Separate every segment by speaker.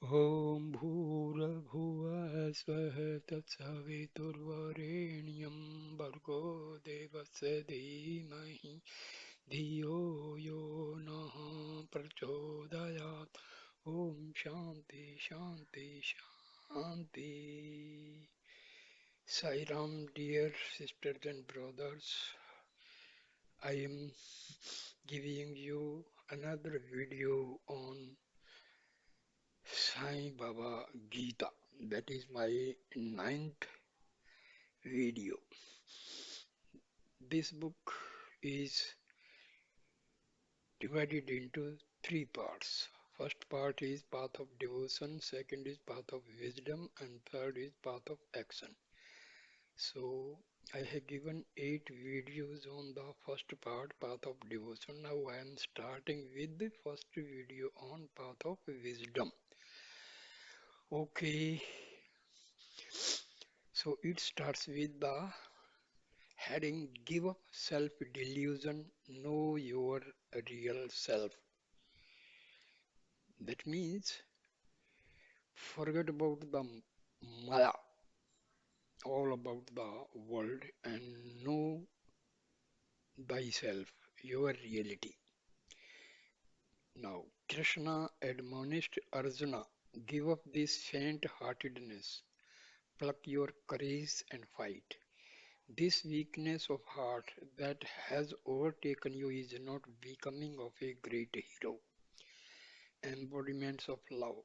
Speaker 1: ॐ भूर्भुवः स्वः तत्सवितुर्वरेण्यं भर्गो देवस्य धीमहि धियो यो नः प्रचोदयात् ॐ शान्ति शान्ति शान्ति. Sai Ram, dear sisters and brothers, I am giving you another video on Sai Baba Gita. That is my ninth video. This book is divided into three parts. First part is path of devotion, second is path of wisdom, and third is path of action. So I have given 8 videos on the first part, path of devotion. Now I am starting with the first video on path of wisdom. Okay, so it starts with the heading Give up self delusion, know your real self. That means forget about the Maya, all about the world, and know thyself, your reality. Now, Krishna admonished Arjuna, give up this faint heartedness, pluck your courage and fight. This weakness of heart that has overtaken you is not becoming of a great hero. Embodiments of love.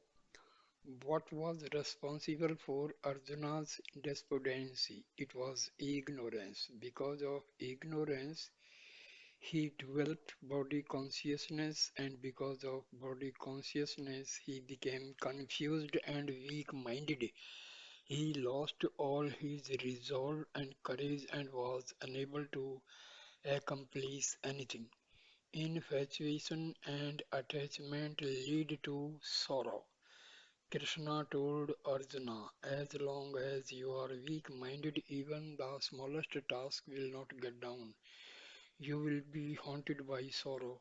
Speaker 1: What was responsible for Arjuna's despondency? It was ignorance. Because of ignorance, he developed body consciousness, and because of body consciousness, he became confused and weak minded. He lost all his resolve and courage and was unable to accomplish anything. Infatuation and attachment lead to sorrow. Krishna told Arjuna, as long as you are weak-minded, even the smallest task will not get done. You will be haunted by sorrow.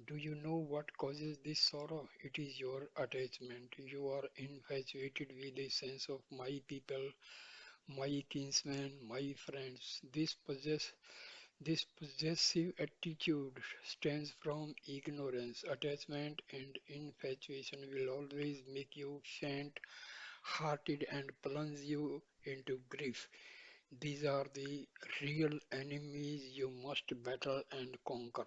Speaker 1: Do you know what causes this sorrow? It is your attachment. You are infatuated with a sense of my people, my kinsmen, my friends. This possessive attitude stems from ignorance. Attachment and infatuation will always make you faint-hearted and plunge you into grief. These are the real enemies you must battle and conquer.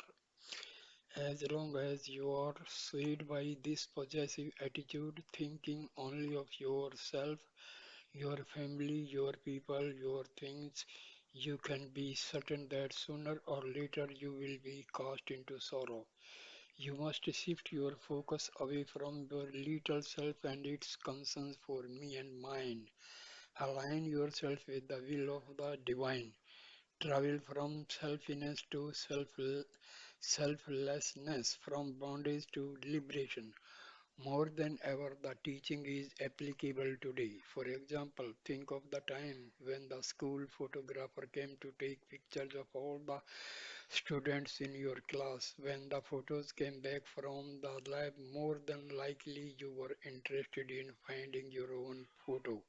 Speaker 1: As long as you are swayed by this possessive attitude, thinking only of yourself, your family, your people, your things, you can be certain that sooner or later you will be cast into sorrow. You must shift your focus away from your little self and its concerns for me and mine. Align yourself with the will of the divine. Travel from selfishness to selflessness, from bondage to liberation. More than ever, the teaching is applicable today. For example, think of the time when the school photographer came to take pictures of all the students in your class. When the photos came back from the lab, more than likely you were interested in finding your own photo.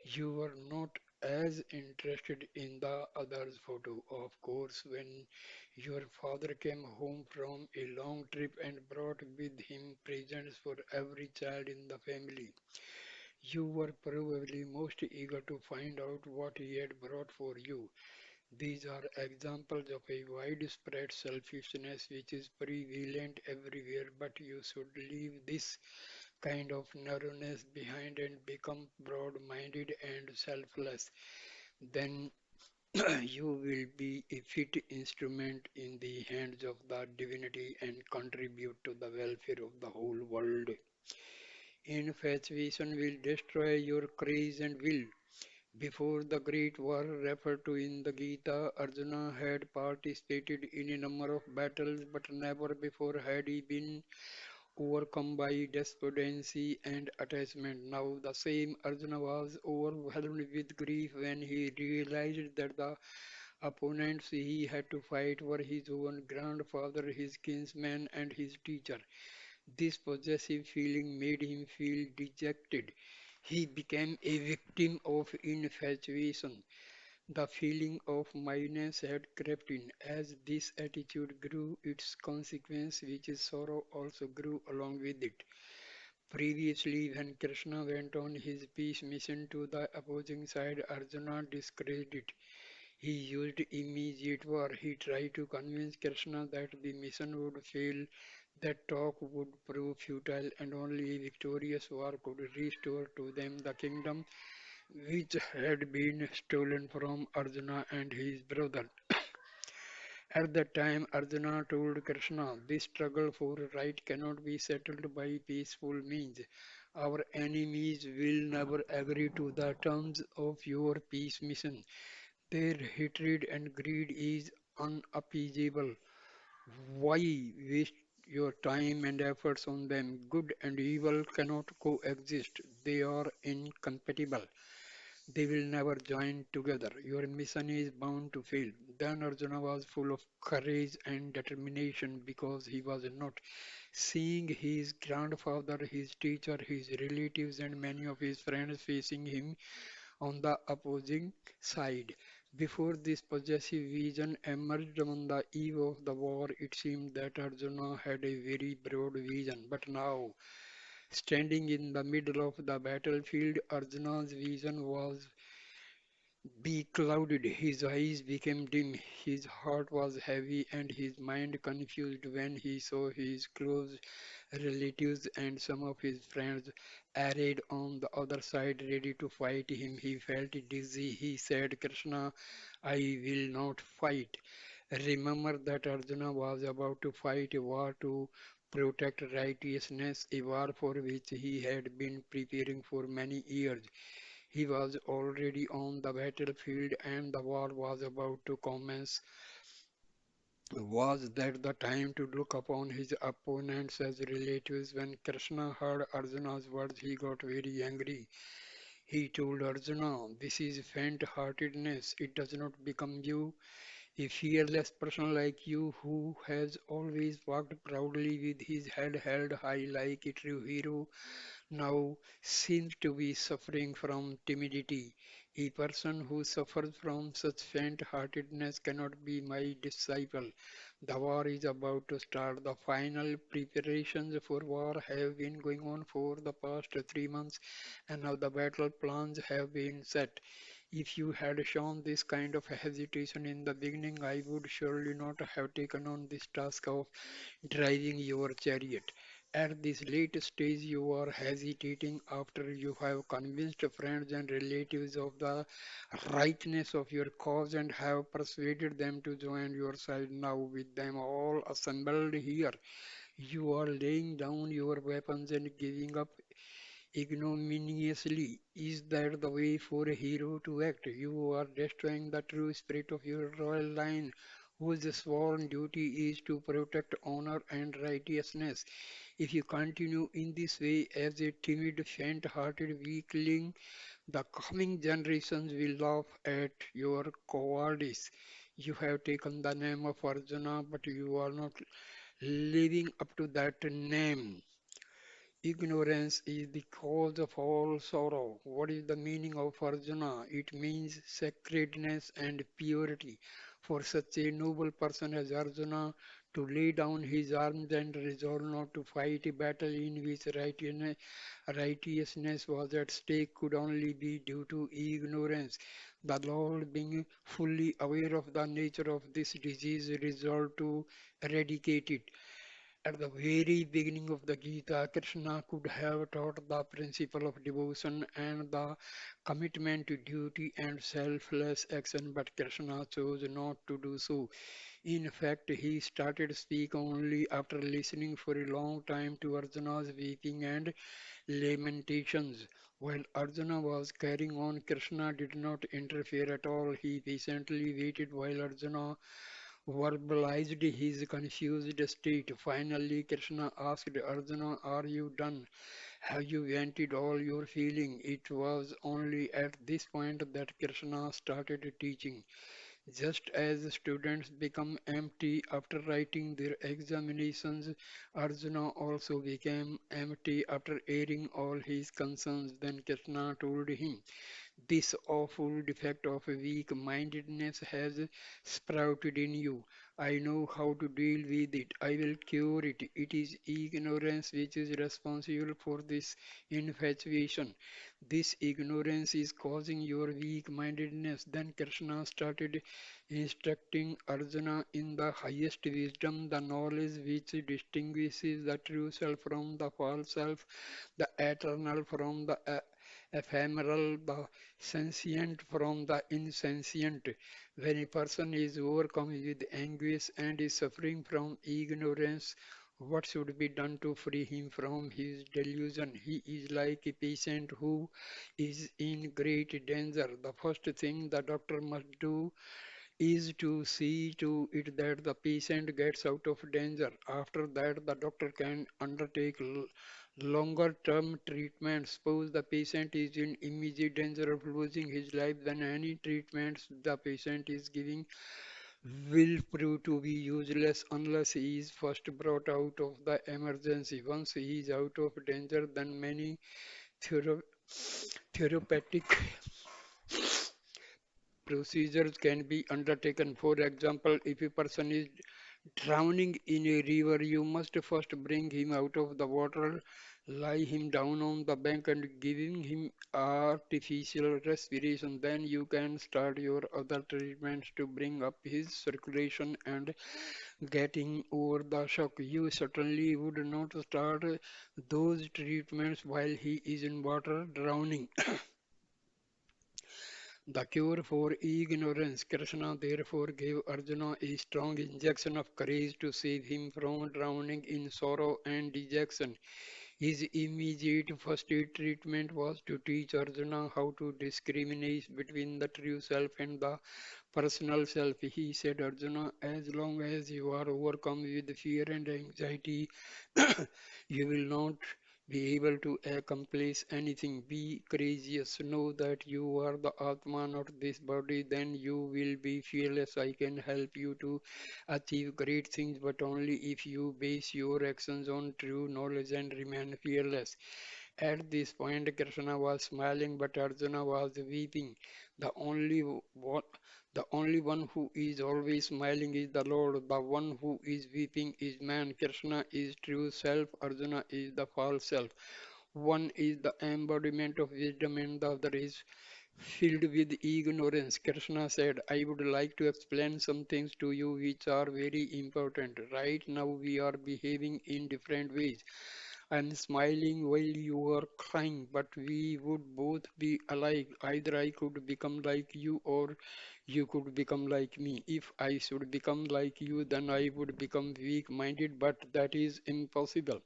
Speaker 1: You were not as interested in the other's photo. Of course, when your father came home from a long trip and brought with him presents for every child in the family, you were probably most eager to find out what he had brought for you. These are examples of a widespread selfishness which is prevalent everywhere, but you should leave this kind of narrowness behind and become broad-minded and selfless. Then you will be a fit instrument in the hands of the divinity and contribute to the welfare of the whole world. Infatuation will destroy your courage and will. Before the great war referred to in the Gita, Arjuna had participated in a number of battles, but never before had he been overcome by despondency and attachment. Now, the same Arjuna was overwhelmed with grief when he realized that the opponents he had to fight were his own grandfather, his kinsman, and his teacher. This possessive feeling made him feel dejected. He became a victim of infatuation. The feeling of minus had crept in. As this attitude grew, its consequence, which is sorrow, also grew along with it. Previously, when Krishna went on his peace mission to the opposing side, Arjuna discouraged it. He used immediate war. He tried to convince Krishna that the mission would fail, that talk would prove futile, and only a victorious war could restore to them the kingdom which had been stolen from Arjuna and his brother. At that time, Arjuna told Krishna, this struggle for right cannot be settled by peaceful means. Our enemies will never agree to the terms of your peace mission. Their hatred and greed is unappeasable. Why waste your time and efforts on them? Good and evil cannot coexist. They are incompatible. They will never join together. Your mission is bound to fail. Then Arjuna was full of courage and determination because he was not seeing his grandfather, his teacher, his relatives, and many of his friends facing him on the opposing side. Before this possessive vision emerged on the eve of the war, it seemed that Arjuna had a very broad vision. But now, standing in the middle of the battlefield, Arjuna's vision was beclouded. His eyes became dim, his heart was heavy, and his mind confused when he saw his close relatives and some of his friends arrayed on the other side ready to fight him. He felt dizzy. He said, Krishna, I will not fight. Remember that Arjuna was about to fight a war to protect righteousness, a war for which he had been preparing for many years. He was already on the battlefield and the war was about to commence. Was that the time to look upon his opponents as relatives? When Krishna heard Arjuna's words, he got very angry. He told Arjuna, this is faint-heartedness. It does not become you. A fearless person like you who has always walked proudly with his head held high like a true hero now seems to be suffering from timidity. A person who suffers from such faint-heartedness cannot be my disciple. The war is about to start. The final preparations for war have been going on for the past 3 months, and now the battle plans have been set. If you had shown this kind of hesitation in the beginning, I would surely not have taken on this task of driving your chariot. At this late stage, you are hesitating after you have convinced friends and relatives of the rightness of your cause and have persuaded them to join your side. Now, with them all assembled here, you are laying down your weapons and giving up ignominiously. Is that the way for a hero to act? You are destroying the true spirit of your royal line, whose sworn duty is to protect honor and righteousness. If you continue in this way as a timid, faint-hearted weakling, the coming generations will laugh at your cowardice. You have taken the name of Arjuna, but you are not living up to that name. Ignorance is the cause of all sorrow. What is the meaning of Arjuna? It means sacredness and purity. For such a noble person as Arjuna to lay down his arms and resolve not to fight a battle in which righteousness was at stake could only be due to ignorance. The Lord, being fully aware of the nature of this disease, resolved to eradicate it. At the very beginning of the Gita, Krishna could have taught the principle of devotion and the commitment to duty and selfless action, but Krishna chose not to do so. In fact, he started speak only after listening for a long time to Arjuna's weeping and lamentations. While Arjuna was carrying on, Krishna did not interfere at all. He patiently waited while Arjuna verbalized his confused state. Finally, Krishna asked Arjuna, are you done? Have you vented all your feeling? It was only at this point that Krishna started teaching. Just as students become empty after writing their examinations, Arjuna also became empty after airing all his concerns. Then Krishna told him, this awful defect of weak mindedness has sprouted in you. I know how to deal with it. I will cure it. It is ignorance which is responsible for this infatuation. This ignorance is causing your weak mindedness. Then Krishna started instructing Arjuna in the highest wisdom, the knowledge which distinguishes the true self from the false self, the eternal from the ephemeral, the sentient from the insentient. When a person is overcome with anguish and is suffering from ignorance, what should be done to free him from his delusion? He is like a patient who is in great danger. The first thing the doctor must do is to see to it that the patient gets out of danger. After that, the doctor can undertake longer term treatment. Suppose the patient is in immediate danger of losing his life, then any treatments the patient is giving will prove to be useless unless he is first brought out of the emergency. Once he is out of danger, then many thero- therapeutic procedures can be undertaken. For example, if a person is drowning in a river, you must first bring him out of the water, lie him down on the bank, and giving him artificial respiration. Then you can start your other treatments to bring up his circulation and getting over the shock. You certainly would not start those treatments while he is in water drowning. The cure for ignorance. Krishna therefore gave Arjuna a strong injection of courage to save him from drowning in sorrow and dejection. His immediate first aid treatment was to teach Arjuna how to discriminate between the true self and the personal self. He said, Arjuna, as long as you are overcome with fear and anxiety, you will not be able to accomplish anything. Be courageous. Know that you are the Atma, not this body. Then you will be fearless. I can help you to achieve great things, but only if you base your actions on true knowledge and remain fearless. At this point, Krishna was smiling, but Arjuna was weeping. The only one, the only one who is always smiling is the Lord. The one who is weeping is man. Krishna is true self. Arjuna is the false self. One is the embodiment of wisdom and the other is filled with ignorance. Krishna said, I would like to explain some things to you which are very important. Right now we are behaving in different ways. I'm smiling while you are crying, but we would both be alike. Either I could become like you or you could become like me. If I should become like you, then I would become weak minded, but that is impossible.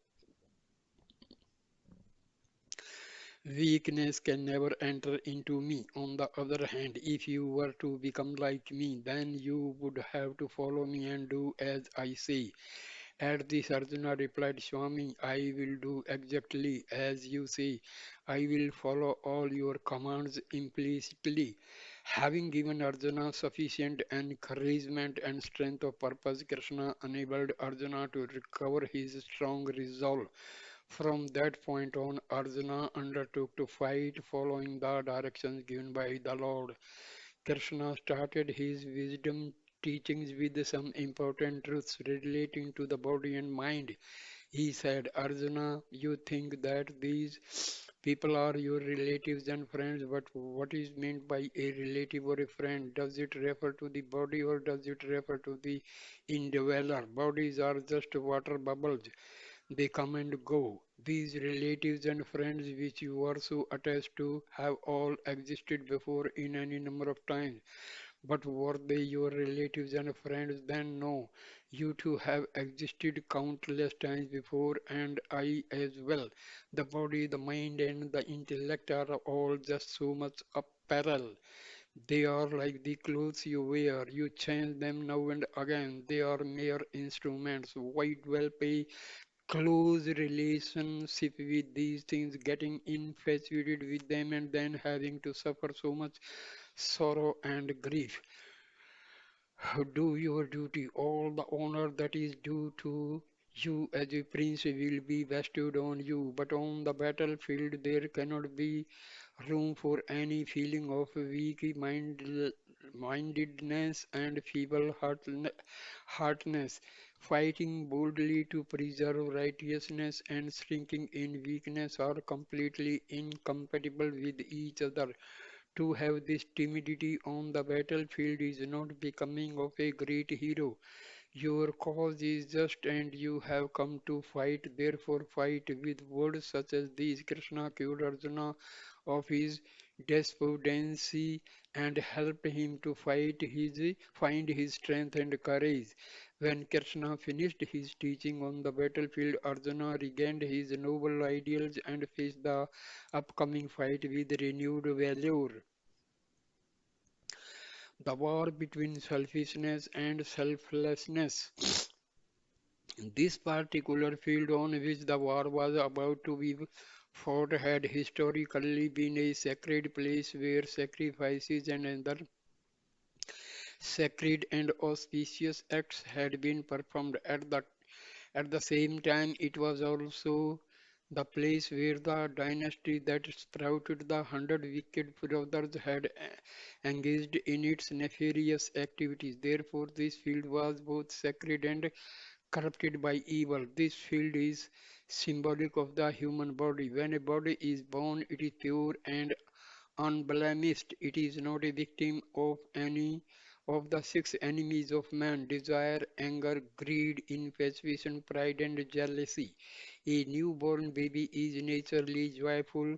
Speaker 1: Weakness can never enter into me. On the other hand, if you were to become like me, then you would have to follow me and do as I say. At this, Arjuna replied, Swami, I will do exactly as you say. I will follow all your commands implicitly. Having given Arjuna sufficient encouragement and strength of purpose, Krishna enabled Arjuna to recover his strong resolve. From that point on, Arjuna undertook to fight following the directions given by the Lord. Krishna started his wisdom teachings with some important truths relating to the body and mind. He said, Arjuna, you think that these people are your relatives and friends, but what is meant by a relative or a friend? Does it refer to the body or does it refer to the indweller? Bodies are just water bubbles. They come and go. These relatives and friends which you are so attached to have all existed before in any number of times. But were they your relatives and friends then? No. You too have existed countless times before, and I as well. The body, the mind, and the intellect are all just so much apparel. They are like the clothes you wear. You change them now and again. They are mere instruments. Why dwell pay close relationship with these things, getting infatuated with them, and then having to suffer so much sorrow and grief? Do your duty. All the honor that is due to you as a prince will be bestowed on you, but on the battlefield there cannot be room for any feeling of mindedness and heartedness. Fighting boldly to preserve righteousness and shrinking in weakness are completely incompatible with each other. To have this timidity on the battlefield is not becoming of a great hero. Your cause is just and you have come to fight, therefore fight. With words such as these, Krishna cured Arjuna of his despondency and helped him to find his strength and courage. When Krishna finished his teaching on the battlefield, Arjuna regained his noble ideals and faced the upcoming fight with renewed valor. The war between selfishness and selflessness. This particular field on which the war was about to be fought had historically been a sacred place where sacrifices and other sacred and auspicious acts had been performed. At the same time, it was also the place where the dynasty that sprouted the hundred wicked brothers had engaged in its nefarious activities. Therefore, this field was both sacred and corrupted by evil. This field is symbolic of the human body. When a body is born, it is pure and unblemished. It is not a victim of any of the six enemies of man: desire, anger, greed, infatuation, pride, and jealousy. A newborn baby is naturally joyful.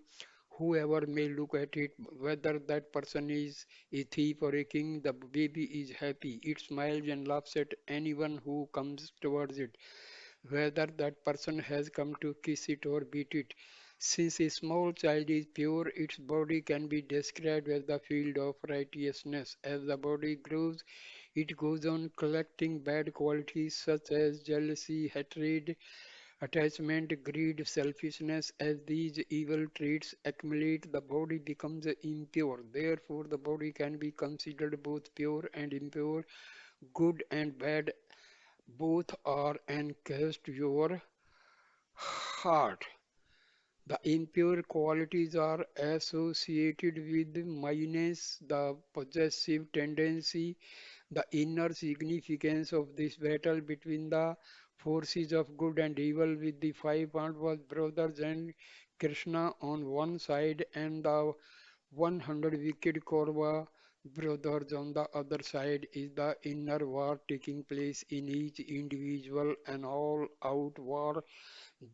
Speaker 1: Whoever may look at it, whether that person is a thief or a king, the baby is happy. It smiles and laughs at anyone who comes towards it, whether that person has come to kiss it or beat it. Since a small child is pure, its body can be described as the field of righteousness. As the body grows, it goes on collecting bad qualities such as jealousy, hatred, attachment, greed, selfishness. As these evil traits accumulate, the body becomes impure. Therefore, the body can be considered both pure and impure, good and bad. Both are encased your heart. The impure qualities are associated with minus the possessive tendency. The inner significance of this battle between the forces of good and evil, with the five Pandavas brothers and Krishna on one side and the 100 wicked Kaurava brothers on the other side, is the inner war taking place in each individual, an all-out war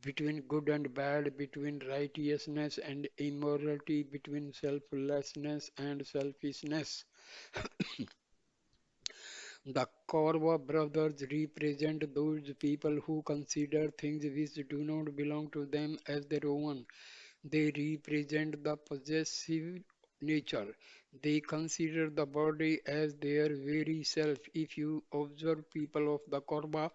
Speaker 1: between good and bad, between righteousness and immorality, between selflessness and selfishness. The Kaurava brothers represent those people who consider things which do not belong to them as their own. They represent the possessive nature. They consider the body as their very self. If you observe people of the Kaurava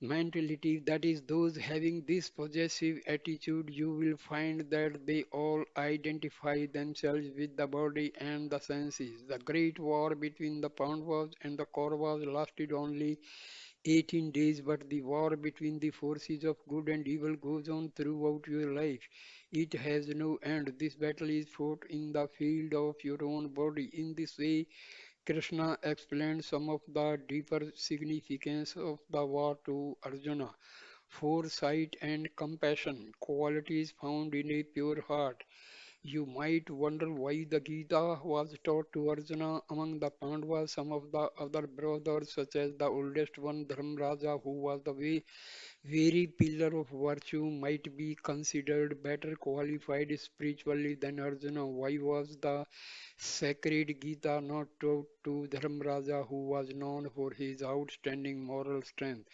Speaker 1: mentality, that is, those having this possessive attitude, you will find that they all identify themselves with the body and the senses. The great war between the Pandavas and the Kauravas lasted only 18 days, but the war between the forces of good and evil goes on throughout your life. It has no end. This battle is fought in the field of your own body. In this way, Krishna explained some of the deeper significance of the war to Arjuna. Foresight and compassion, qualities found in a pure heart. You might wonder why the Gita was taught to Arjuna among the Pandavas. Some of the other brothers, such as the oldest one, Dharmraja, who was the very pillar of virtue, might be considered better qualified spiritually than Arjuna. Why was the sacred Gita not taught to Dharmraja, who was known for his outstanding moral strength?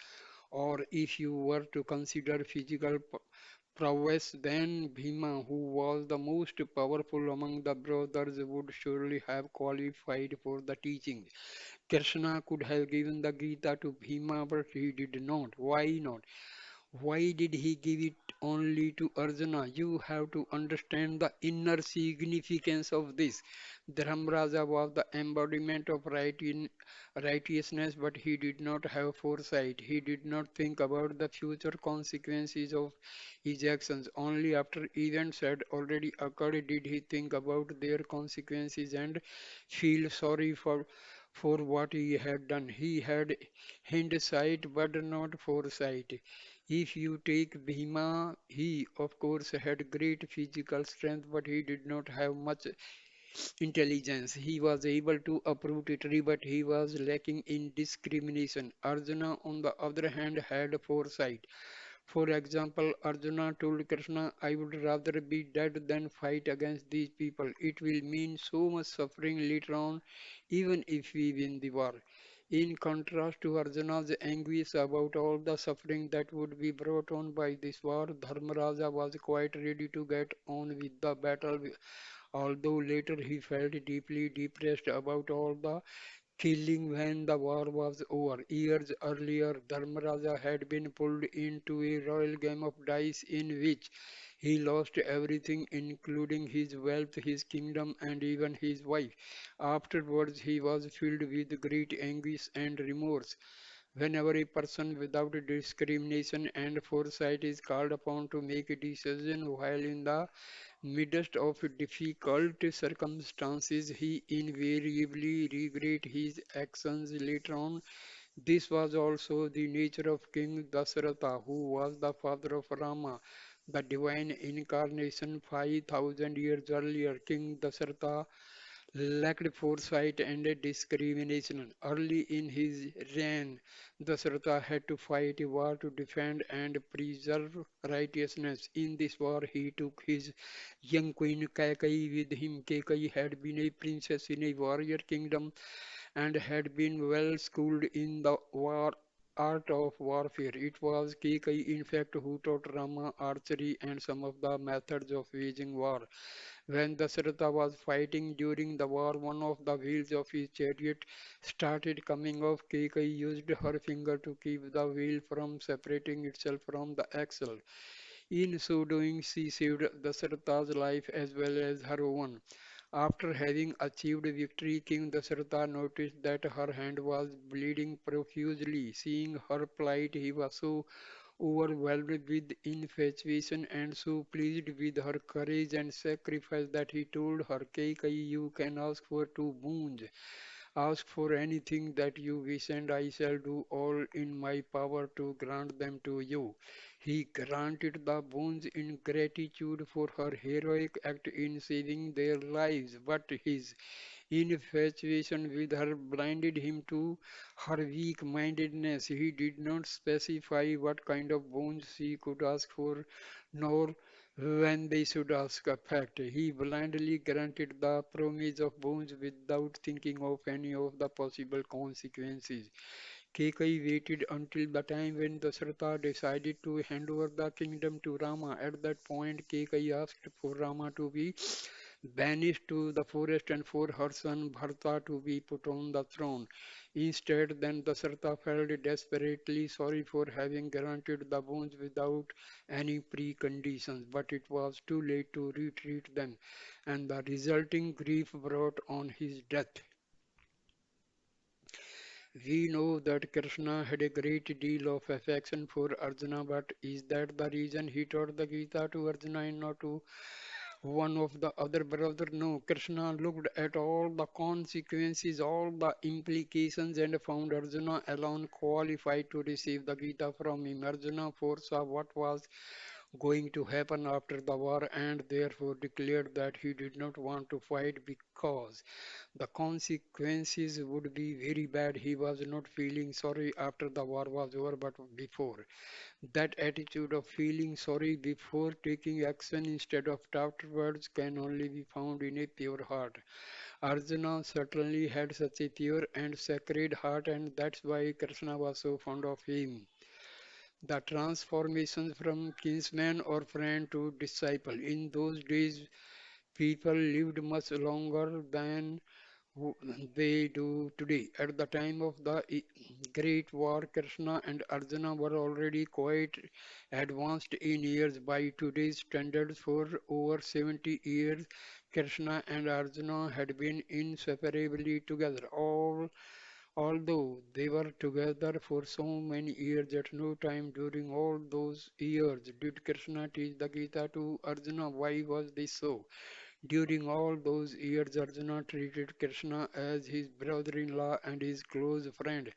Speaker 1: Or if you were to consider physical prowess, then Bhima, who was the most powerful among the brothers, would surely have qualified for the teaching. Krishna could have given the Gita to Bhima, but he did not. Why not? Why did he give it only to Arjuna? You have to understand the inner significance of this. Dharmaraja was the embodiment of righteousness, but he did not have foresight. He did not think about the future consequences of his actions. Only after events had already occurred did he think about their consequences and feel sorry for what he had done. He had hindsight but not foresight. If you take Bhima, he of course had great physical strength, but he did not have much intelligence. He was able to uproot a tree, but he was lacking in discrimination. Arjuna, on the other hand, had foresight. For example, Arjuna told Krishna, I would rather be dead than fight against these people. It will mean so much suffering later on, even if we win the war. In contrast to Arjuna's anguish about all the suffering that would be brought on by this war, Dharmaraja was quite ready to get on with the battle, although later he felt deeply depressed about all the killing when the war was over. Years earlier, Dharmaraja had been pulled into a royal game of dice in which he lost everything, including his wealth, his kingdom, and even his wife. Afterwards, he was filled with great anguish and remorse. Whenever a person without discrimination and foresight is called upon to make a decision while in the midst of difficult circumstances, he invariably regrets his actions later on. This was also the nature of King Dasharatha, who was the father of Rama, the divine incarnation 5,000 years earlier. King Dasharatha lacked foresight and discrimination. Early in his reign, Dasharatha had to fight a war to defend and preserve righteousness. In this war, he took his young queen Kaikeyi with him. Kaikeyi had been a princess in a warrior kingdom and had been well schooled in the art of warfare. It was Kaikeyi, in fact, who taught Rama archery and some of the methods of waging war. When Dasharatha was fighting during the war, one of the wheels of his chariot started coming off. Kaikeyi used her finger to keep the wheel from separating itself from the axle. In so doing, she saved Dasharatha's life as well as her own. After having achieved victory, King Dasharatha noticed that her hand was bleeding profusely. Seeing her plight, he was so overwhelmed with infatuation and so pleased with her courage and sacrifice that he told her, Kaikeyi, you can ask for two boons. Ask for anything that you wish, and I shall do all in my power to grant them to you. He granted the boons in gratitude for her heroic act in saving their lives, but his infatuation with her blinded him to her weak mindedness. He did not specify what kind of boons she could ask for, nor when they should ask a fact. He blindly granted the promise of boons without thinking of any of the possible consequences. Kekai waited until the time when Dasharatha decided to hand over the kingdom to Rama. At that point, Kekai asked for Rama to be banished to the forest and for her son Bharata to be put on the throne. Instead, then Dasharatha felt desperately sorry for having granted the boons without any preconditions, but it was too late to retreat them, and the resulting grief brought on his death. We know that Krishna had a great deal of affection for Arjuna, but is that the reason he taught the Gita to Arjuna and not to one of the other brother? No, Krishna looked at all the consequences, all the implications, and found Arjuna alone qualified to receive the Gita from him. Arjuna foresaw what was going to happen after the war and therefore declared that he did not want to fight because the consequences would be very bad. He was not feeling sorry after the war was over, but before. That attitude of feeling sorry before taking action instead of afterwards can only be found in a pure heart. Arjuna certainly had such a pure and sacred heart, and that's why Krishna was so fond of him. The transformation from kinsman or friend to disciple. In those days, people lived much longer than who they do today. At the time of the Great War, Krishna and Arjuna were already quite advanced in years by today's standards. For over 70 years, Krishna and Arjuna had been inseparably together. Although they were together for so many years, at no time during all those years did Krishna teach the Gita to Arjuna. Why was this so? During all those years, Arjuna treated Krishna as his brother-in-law and his close friend.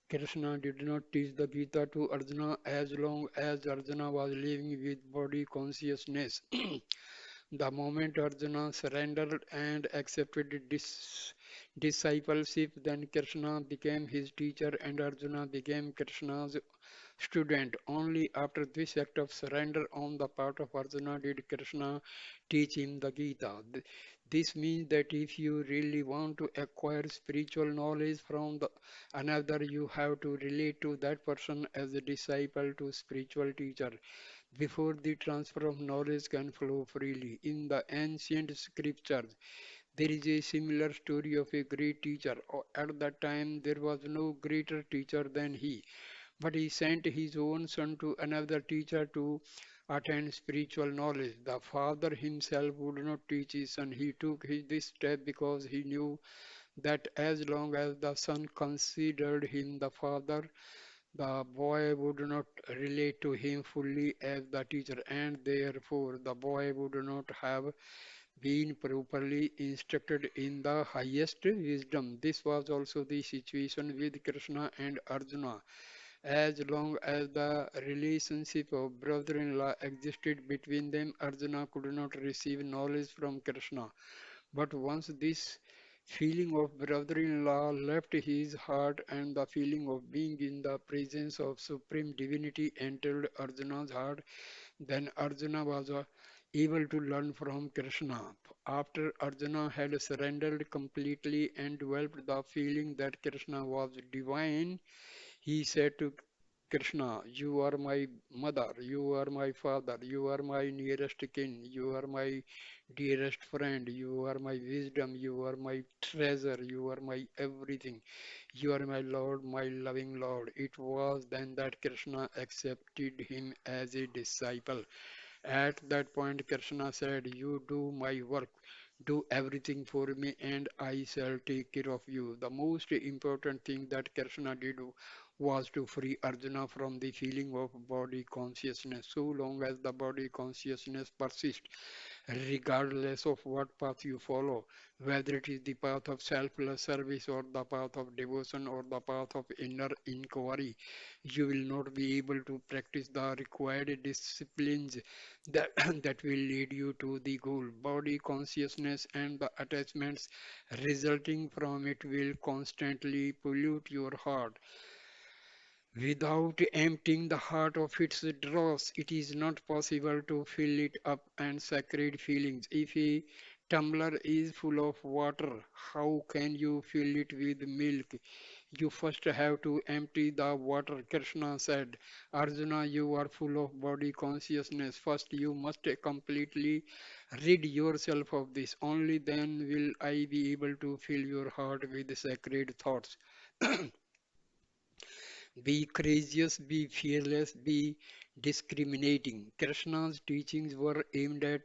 Speaker 1: Krishna did not teach the Gita to Arjuna as long as Arjuna was living with body consciousness. The moment Arjuna surrendered and accepted discipleship, then Krishna became his teacher and Arjuna became Krishna's student. Only after this act of surrender on the part of Arjuna did Krishna teach him the Gita. This means that if you really want to acquire spiritual knowledge from another, you have to relate to that person as a disciple to spiritual teacher before the transfer of knowledge can flow freely. In the ancient scriptures, there is a similar story of a great teacher. At that time, there was no greater teacher than he, but he sent his own son to another teacher to attain spiritual knowledge. The father himself would not teach his son. He took this step because he knew that as long as the son considered him the father, the boy would not relate to him fully as the teacher, and therefore the boy would not have been properly instructed in the highest wisdom. This was also the situation with Krishna and Arjuna. As long as the relationship of brother-in-law existed between them, Arjuna could not receive knowledge from Krishna. But once this feeling of brother-in-law left his heart and the feeling of being in the presence of Supreme Divinity entered Arjuna's heart, then Arjuna was able to learn from Krishna. After Arjuna had surrendered completely and developed the feeling that Krishna was divine, he said to Krishna, you are my mother, you are my father, you are my nearest kin, you are my dearest friend, you are my wisdom, you are my treasure, you are my everything, you are my Lord, my loving Lord. It was then that Krishna accepted him as a disciple. At that point, Krishna said, you do my work, do everything for me, and I shall take care of you. The most important thing that Krishna did was to free Arjuna from the feeling of body consciousness. So long as the body consciousness persists, regardless of what path you follow, whether it is the path of selfless service or the path of devotion or the path of inner inquiry, you will not be able to practice the required disciplines that, that will lead you to the goal. Body consciousness and the attachments resulting from it will constantly pollute your heart. Without emptying the heart of its dross, it is not possible to fill it up and sacred feelings. If a tumbler is full of water, how can you fill it with milk? You first have to empty the water. Krishna said, Arjuna, you are full of body consciousness. First, you must completely rid yourself of this. Only then will I be able to fill your heart with sacred thoughts. Be courageous, be fearless, be discriminating. Krishna's teachings were aimed at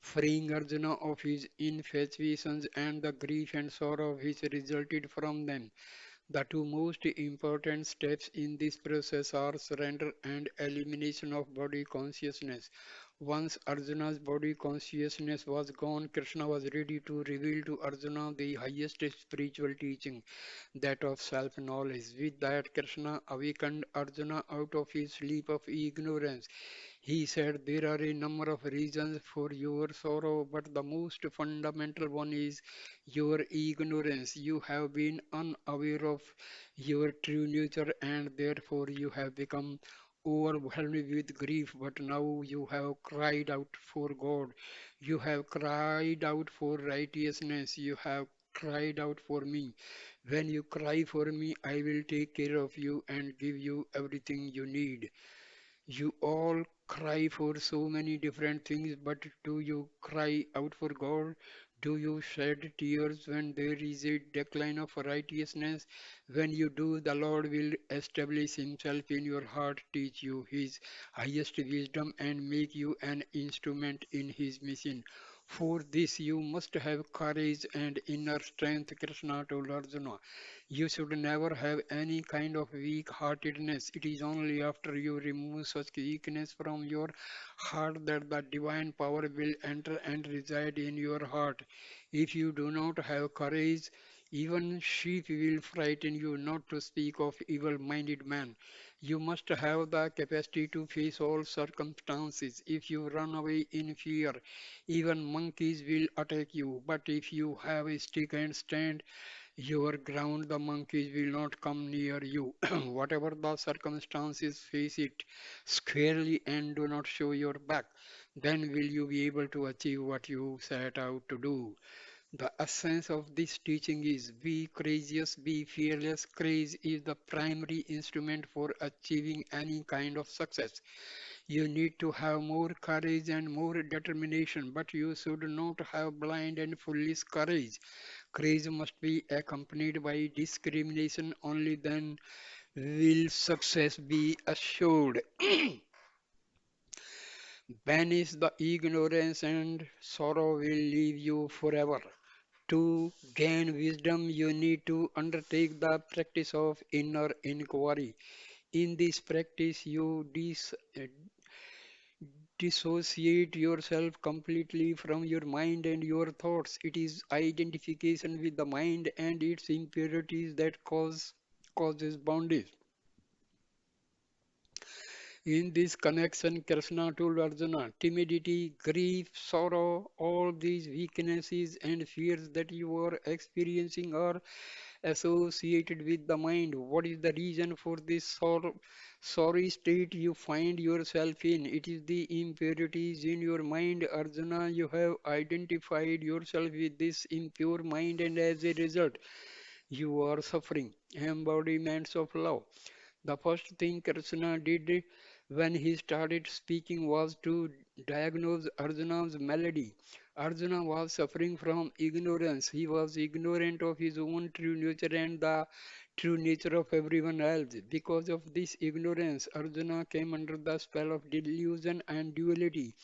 Speaker 1: freeing Arjuna of his infatuations and the grief and sorrow which resulted from them. The two most important steps in this process are surrender and elimination of body consciousness. Once Arjuna's body consciousness was gone, Krishna was ready to reveal to Arjuna the highest spiritual teaching, that of self-knowledge. With that, Krishna awakened Arjuna out of his sleep of ignorance. He said, there are a number of reasons for your sorrow, but the most fundamental one is your ignorance. You have been unaware of your true nature and therefore you have become overwhelmed with grief. But now you have cried out for God. You have cried out for righteousness. You have cried out for me. When you cry for me, I will take care of you and give you everything you need. You all cry for so many different things, but do you cry out for God? Do you shed tears when there is a decline of righteousness? When you do, the Lord will establish Himself in your heart, teach you His highest wisdom, and make you an instrument in His mission. For this, you must have courage and inner strength, Krishna told Arjuna. You should never have any kind of weak heartedness. It is only after you remove such weakness from your heart that the divine power will enter and reside in your heart. If you do not have courage, even sheep will frighten you, not to speak of evil minded man. You must have the capacity to face all circumstances. If you run away in fear, even monkeys will attack you. But if you have a stick and stand your ground, the monkeys will not come near you. Whatever the circumstances, face it squarely and do not show your back. Then will you be able to achieve what you set out to do. The essence of this teaching is be courageous, be fearless. Courage is the primary instrument for achieving any kind of success. You need to have more courage and more determination, but you should not have blind and foolish courage. Courage must be accompanied by discrimination, only then will success be assured. Banish the ignorance and sorrow will leave you forever. To gain wisdom, you need to undertake the practice of inner inquiry. In this practice, you dissociate yourself completely from your mind and your thoughts. It is identification with the mind and its impurities that causes bondage. In this connection, Krishna told Arjuna, timidity, grief, sorrow, all these weaknesses and fears that you are experiencing are associated with the mind. What is the reason for this sorry state you find yourself in? It is the impurities in your mind, Arjuna. You have identified yourself with this impure mind, and as a result, you are suffering. Embodiments of love. The first thing Krishna did when he started speaking was to diagnose Arjuna's malady. Arjuna was suffering from ignorance. He was ignorant of his own true nature and the true nature of everyone else. Because of this ignorance, Arjuna came under the spell of delusion and duality.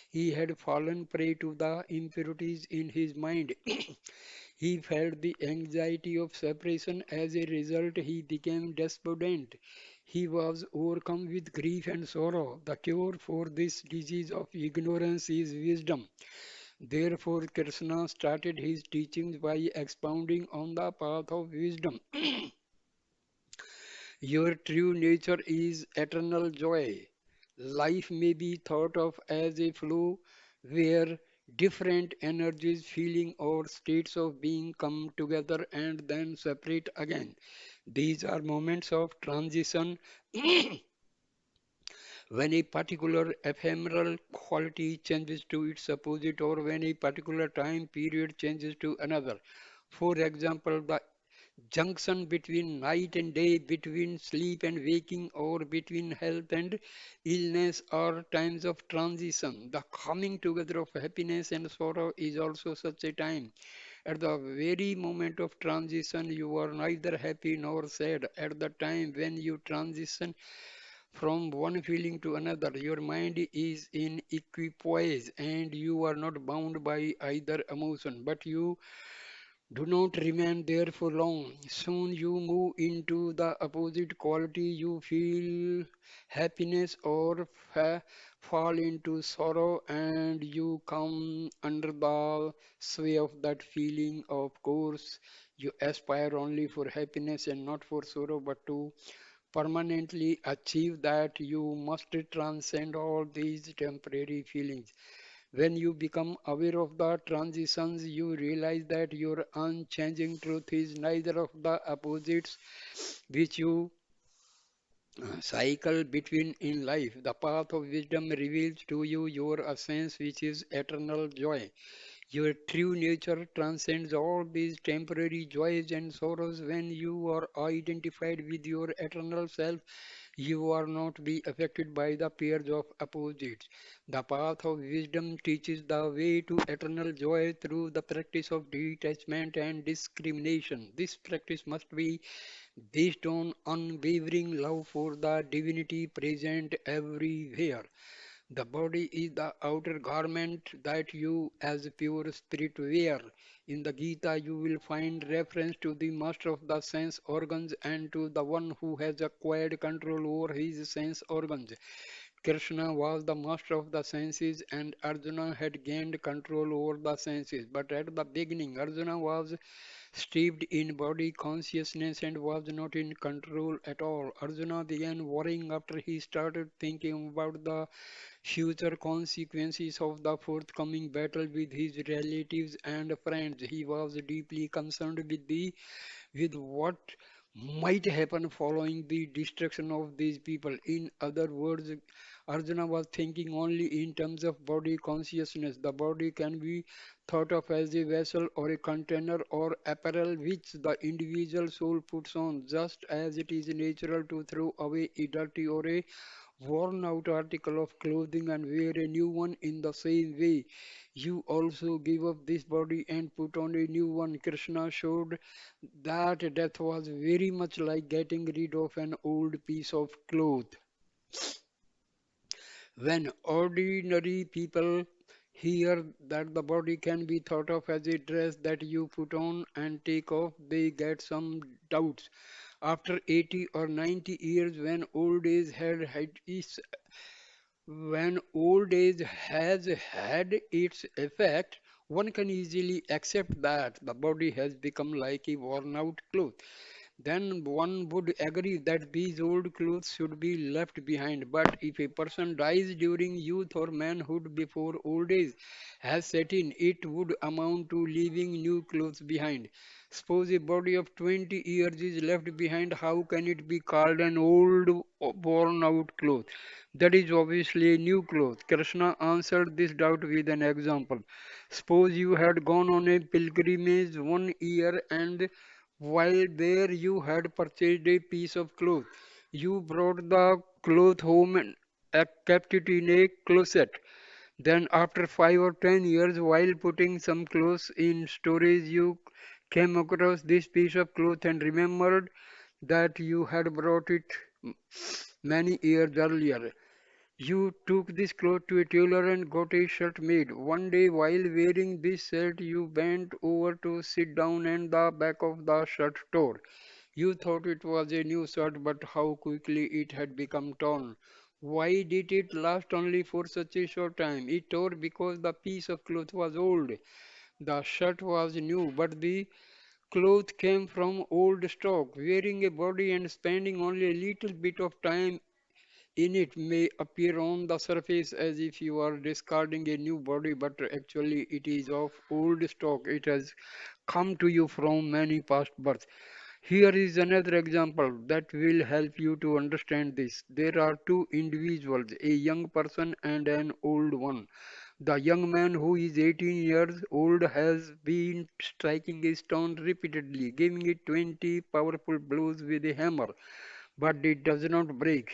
Speaker 1: He had fallen prey to the impurities in his mind. He felt the anxiety of separation. As a result, he became despondent. He was overcome with grief and sorrow. The cure for this disease of ignorance is wisdom. Therefore, Krishna started his teachings by expounding on the path of wisdom. Your true nature is eternal joy. Life may be thought of as a flow where different energies, feeling, or states of being come together and then separate again. These are moments of transition when a particular ephemeral quality changes to its opposite or when a particular time period changes to another. For example, the junction between night and day, between sleep and waking, or between health and illness are times of transition. The coming together of happiness and sorrow is also such a time. At the very moment of transition, you are neither happy nor sad. At the time when you transition from one feeling to another, your mind is in equipoise and you are not bound by either emotion, but you do not remain there for long. Soon you move into the opposite quality. You feel happiness or fall into sorrow, and you come under the sway of that feeling. Of course, you aspire only for happiness and not for sorrow, but to permanently achieve that, you must transcend all these temporary feelings. When you become aware of the transitions, you realize that your unchanging truth is neither of the opposites which you cycle between in life. The path of wisdom reveals to you your essence, which is eternal joy. Your true nature transcends all these temporary joys and sorrows when you are identified with your eternal self. You are not be affected by the pairs of opposites. The path of wisdom teaches the way to eternal joy through the practice of detachment and discrimination. This practice must be based on unwavering love for the divinity present everywhere. The body is the outer garment that you as pure spirit wear. In the Gita you will find reference to the master of the sense organs and to the one who has acquired control over his sense organs. Krishna was the master of the senses and Arjuna had gained control over the senses. But at the beginning Arjuna was steeped in body consciousness and was not in control at all. Arjuna began worrying after he started thinking about the future consequences of the forthcoming battle with his relatives and friends. He was deeply concerned with what might happen following the destruction of these people. In other words, Arjuna was thinking only in terms of body consciousness. The body can be thought of as a vessel or a container or apparel which the individual soul puts on, just as it is natural to throw away a dirty or a worn out article of clothing and wear a new one. In the same way, you also give up this body and put on a new one. Krishna showed that death was very much like getting rid of an old piece of cloth. When ordinary people hear that the body can be thought of as a dress that you put on and take off, they get some doubts. After 80 or 90 years, when old age has had its effect, one can easily accept that the body has become like a worn out cloth. Then one would agree that these old clothes should be left behind. But if a person dies during youth or manhood before old age has set in, it would amount to leaving new clothes behind. Suppose a body of 20 years is left behind, how can it be called an old worn out cloth? That is obviously a new cloth. Krishna answered this doubt with an example. Suppose you had gone on a pilgrimage 1 year and while there you had purchased a piece of cloth. You brought the cloth home and kept it in a closet. Then after 5 or 10 years, while putting some clothes in storage, you came across this piece of cloth and remembered that you had brought it many years earlier. You took this cloth to a tailor and got a shirt made. One day, while wearing this shirt, you bent over to sit down and the back of the shirt tore. You thought it was a new shirt, but how quickly it had become torn. Why did it last only for such a short time? It tore because the piece of cloth was old. The shirt was new, but the cloth came from old stock. Wearing a body and spending only a little bit of time in it may appear on the surface as if you are discarding a new body, but actually it is of old stock. It has come to you from many past births. Here is another example that will help you to understand this. There are two individuals, a young person and an old one. The young man who is 18 years old has been striking a stone repeatedly, giving it 20 powerful blows with a hammer, but it does not break.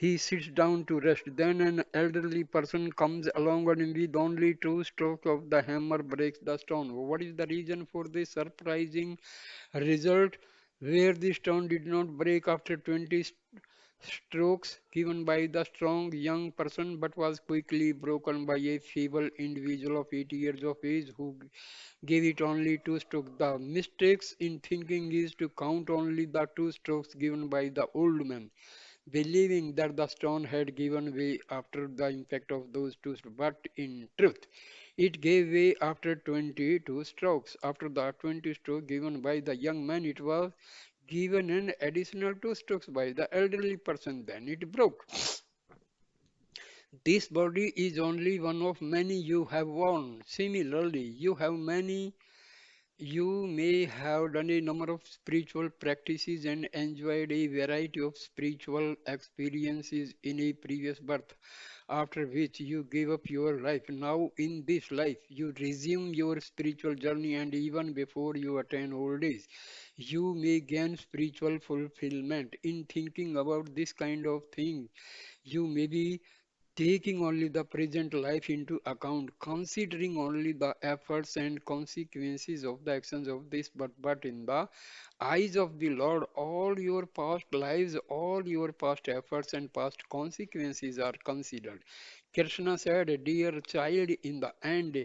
Speaker 1: He sits down to rest. Then an elderly person comes along and with only two strokes of the hammer breaks the stone. What is the reason for this surprising result where the stone did not break after 20 strokes given by the strong young person but was quickly broken by a feeble individual of 80 years of age who gave it only two strokes? The mistakes in thinking is to count only the two strokes given by the old man, believing that the stone had given way after the impact of those two strokes. But in truth, it gave way after 22 strokes. After the 20 strokes given by the young man, it was given an additional two strokes by the elderly person. Then it broke. This body is only one of many you have worn. Similarly, you may have done a number of spiritual practices and enjoyed a variety of spiritual experiences in a previous birth. after which you give up your life. Now, in this life, you resume your spiritual journey, and even before you attain old age, you may gain spiritual fulfillment. In thinking about this kind of thing, you may be taking only the present life into account, considering only the efforts and consequences of the actions of this, but in the eyes of the Lord, all your past lives, all your past efforts and past consequences are considered. Krishna said, dear child, in the end,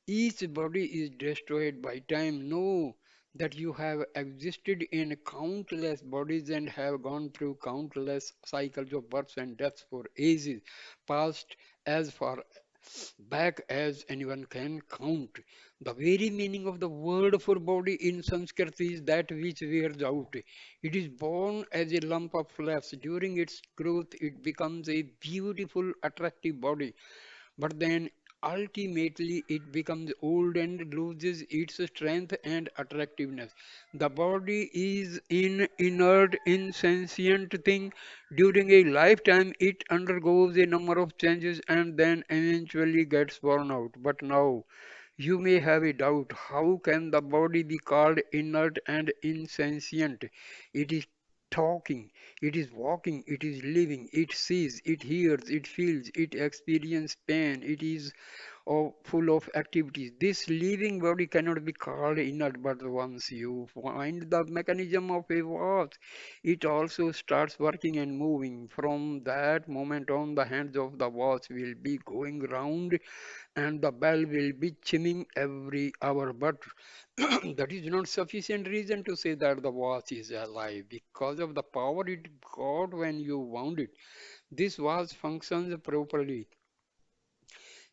Speaker 1: each body is destroyed by time. Know that you have existed in countless bodies and have gone through countless cycles of births and deaths for ages past as far back as anyone can count. The very meaning of the word for body in Sanskrit is that which wears out. It is born as a lump of flesh. During its growth, it becomes a beautiful, attractive body. But then ultimately it becomes old and loses its strength and attractiveness. The body is an inert, insentient thing. During a lifetime, it undergoes a number of changes and then eventually gets worn out. But now, you may have a doubt, how can the body be called inert and insentient? It is talking, it is walking, it is living, it sees, it hears, it feels, it experiences pain, it is full of activities. This living body cannot be called inert, but once you find the mechanism of a watch, it also starts working and moving. From that moment on, the hands of the watch will be going round and the bell will be chiming every hour. But that is not sufficient reason to say that the watch is alive because of the power it got when you wound it. This watch functions properly.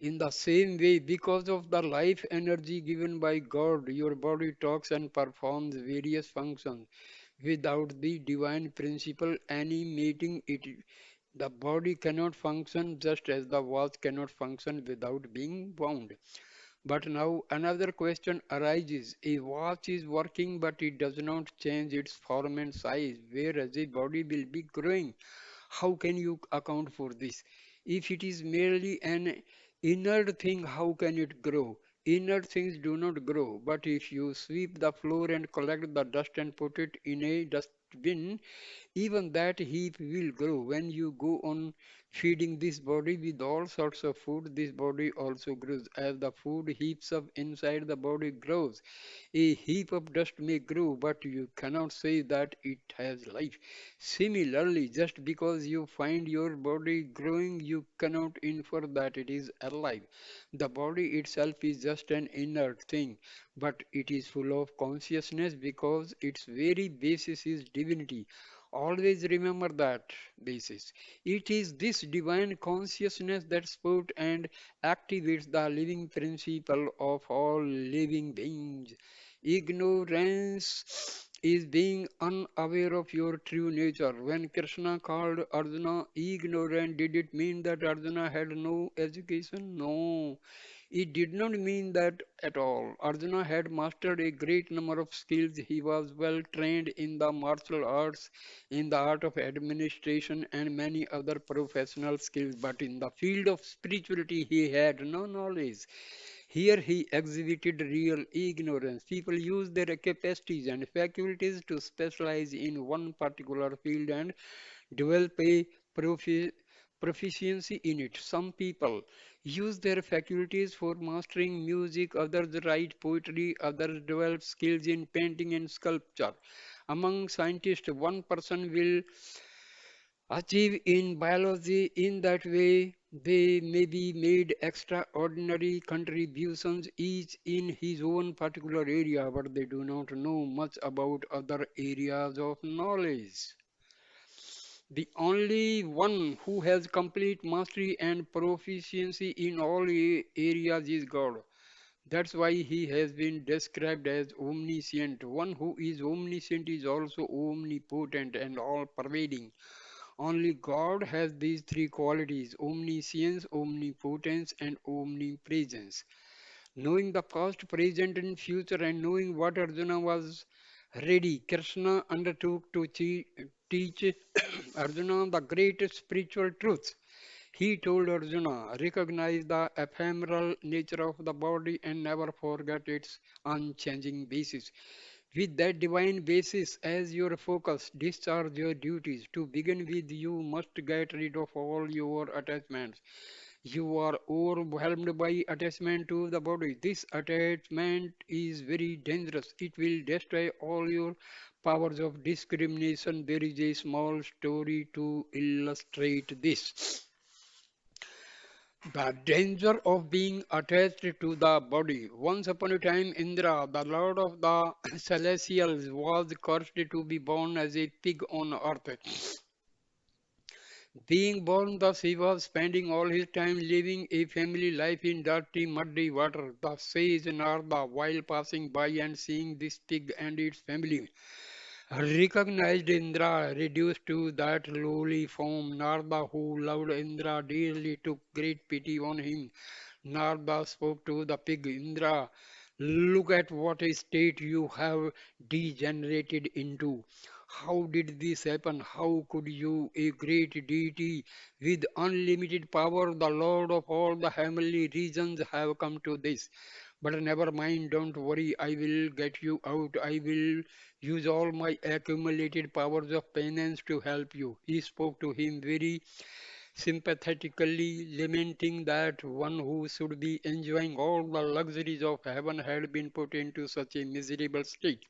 Speaker 1: In the same way, because of the life energy given by God, your body talks and performs various functions. Without the divine principle animating it, the body cannot function just as the watch cannot function without being wound. But now another question arises. A watch is working but it does not change its form and size, whereas a body will be growing. How can you account for this? If it is merely an inert thing, how can it grow? Inert things do not grow, but if you sweep the floor and collect the dust and put it in a dustbin, even that heap will grow. When you go on feeding this body with all sorts of food, this body also grows. As the food heaps up inside, the body grows. A heap of dust may grow, but you cannot say that it has life. Similarly, just because you find your body growing, you cannot infer that it is alive. The body itself is just an inert thing, but it is full of consciousness because its very basis is divinity. Always remember that basis. It is this divine consciousness that supports and activates the living principle of all living beings. Ignorance is being unaware of your true nature. When Krishna called Arjuna ignorant, did it mean that Arjuna had no education? No. It did not mean that at all. Arjuna had mastered a great number of skills. He was well trained in the martial arts, in the art of administration, and many other professional skills. But in the field of spirituality, he had no knowledge. Here he exhibited real ignorance. People use their capacities and faculties to specialize in one particular field and develop a profi- proficiency in it. Some people use their faculties for mastering music, others write poetry, others develop skills in painting and sculpture. Among scientists, one person will achieve in biology in that way. They may be made extraordinary contributions each in his own particular area, but they do not know much about other areas of knowledge. The only one who has complete mastery and proficiency in all areas is God. That's why he has been described as omniscient. One who is omniscient is also omnipotent and all pervading. Only God has these three qualities: omniscience, omnipotence, and omnipresence. Knowing the past, present, and future, and knowing what Arjuna was ready, Krishna undertook to teach Arjuna the greatest spiritual truths. He told Arjuna, recognize the ephemeral nature of the body and never forget its unchanging basis. With that divine basis as your focus, discharge your duties. To begin with, you must get rid of all your attachments. You are overwhelmed by attachment to the body. This attachment is very dangerous. It will destroy all your powers of discrimination. There is a small story to illustrate this. The danger of being attached to the body. Once upon a time, Indra, the lord of the celestials, was cursed to be born as a pig on earth. Being born thus, he was spending all his time living a family life in dirty, muddy water. The sage Narada, while passing by and seeing this pig and its family, recognized Indra reduced to that lowly form. Narada, who loved Indra dearly, took great pity on him. Narada spoke to the pig, Indra, look at what a state you have degenerated into. How did this happen? How could you, a great deity with unlimited power, the Lord of all the heavenly regions, have come to this? But never mind, don't worry, I will get you out. I will use all my accumulated powers of penance to help you. He spoke to him very sympathetically, lamenting that one who should be enjoying all the luxuries of heaven had been put into such a miserable state.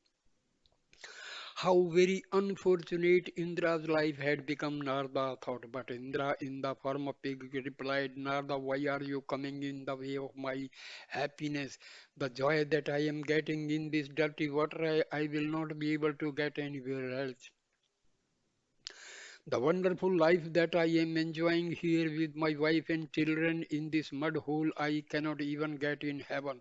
Speaker 1: How very unfortunate Indra's life had become, Narada thought. But Indra, in the form of pig, replied, Narada, why are you coming in the way of my happiness? The joy that I am getting in this dirty water, I will not be able to get anywhere else. The wonderful life that I am enjoying here with my wife and children in this mud hole, I cannot even get in heaven.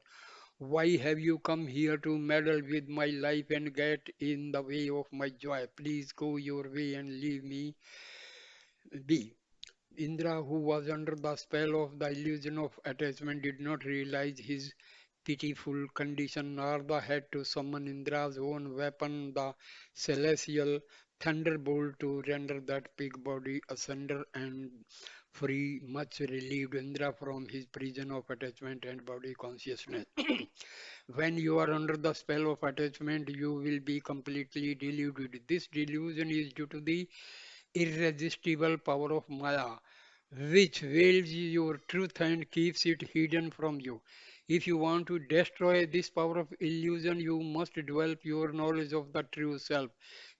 Speaker 1: Why have you come here to meddle with my life and get in the way of my joy? Please go your way and leave me be. Indra, who was under the spell of the illusion of attachment, did not realize his pitiful condition. Narada had to summon Indra's own weapon, the celestial thunderbolt, to render that pig body asunder and free, much relieved Indra from his prison of attachment and body consciousness. When you are under the spell of attachment, you will be completely deluded. This delusion is due to the irresistible power of Maya, which veils your truth and keeps it hidden from you. If you want to destroy this power of illusion, you must develop your knowledge of the true self.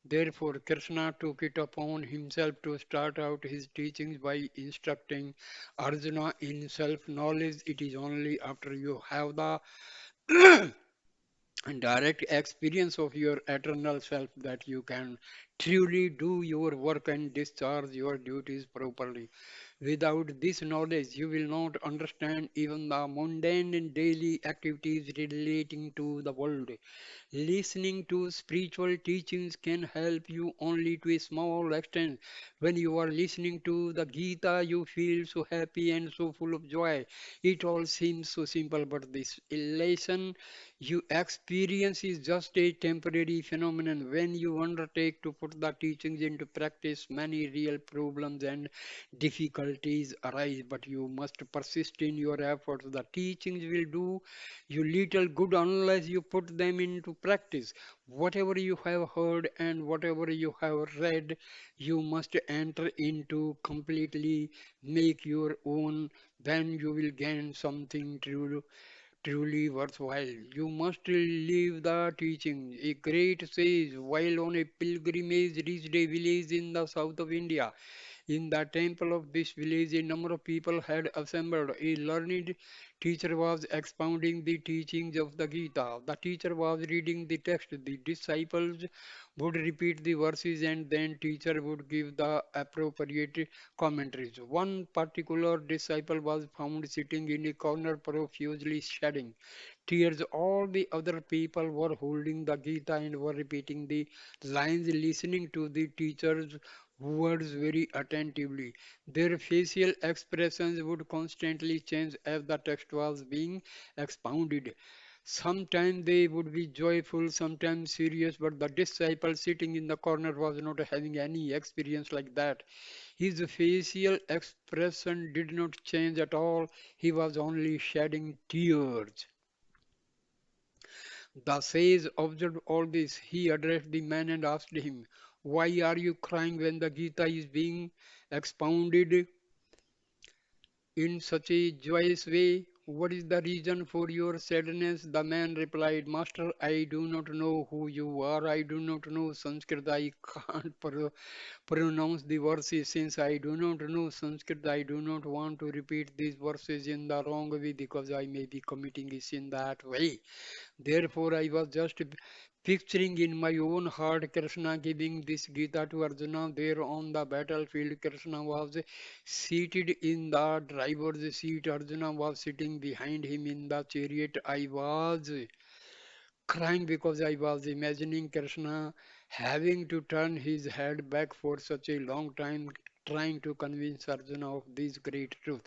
Speaker 1: Therefore, Krishna took it upon himself to start out his teachings by instructing Arjuna in self knowledge. It is only after you have the and direct experience of your eternal self that you can truly do your work and discharge your duties properly. Without this knowledge, you will not understand even the mundane and daily activities relating to the world. Listening to spiritual teachings can help you only to a small extent. When you are listening to the Gita, you feel so happy and so full of joy. It all seems so simple, but this elation you experience is just a temporary phenomenon. When you undertake to put the teachings into practice, many real problems and difficulties arise, but you must persist in your efforts. The teachings will do you little good unless you put them into practice. Whatever you have heard and whatever you have read, you must enter into completely, make your own. Then you will gain something truly worthwhile. You must live the teaching. A great sage, while on a pilgrimage, reached a village in the south of India. In the temple of this village, a number of people had assembled. A learned teacher was expounding the teachings of the Gita. The teacher was reading the text. The disciples would repeat the verses and then teacher would give the appropriate commentaries. One particular disciple was found sitting in a corner profusely shedding tears. All the other people were holding the Gita and were repeating the lines, listening to the teacher's words very attentively. Their facial expressions would constantly change as the text was being expounded. Sometimes they would be joyful, sometimes serious, but the disciple sitting in the corner was not having any experience like that. His facial expression did not change at all. He was only shedding tears. The sage observed all this. He addressed the man and asked him, "Why are you crying when the Gita is being expounded in such a joyous way? What is the reason for your sadness?" The man replied, "Master, I do not know who you are. I do not know Sanskrit. I can't pronounce the verses. Since I do not know Sanskrit, I do not want to repeat these verses in the wrong way because I may be committing a sin that way. Therefore, I was just picturing in my own heart Krishna giving this Gita to Arjuna. There on the battlefield, Krishna was seated in the driver's seat. Arjuna was sitting behind him in the chariot. I was crying because I was imagining Krishna having to turn his head back for such a long time, trying to convince Arjuna of this great truth.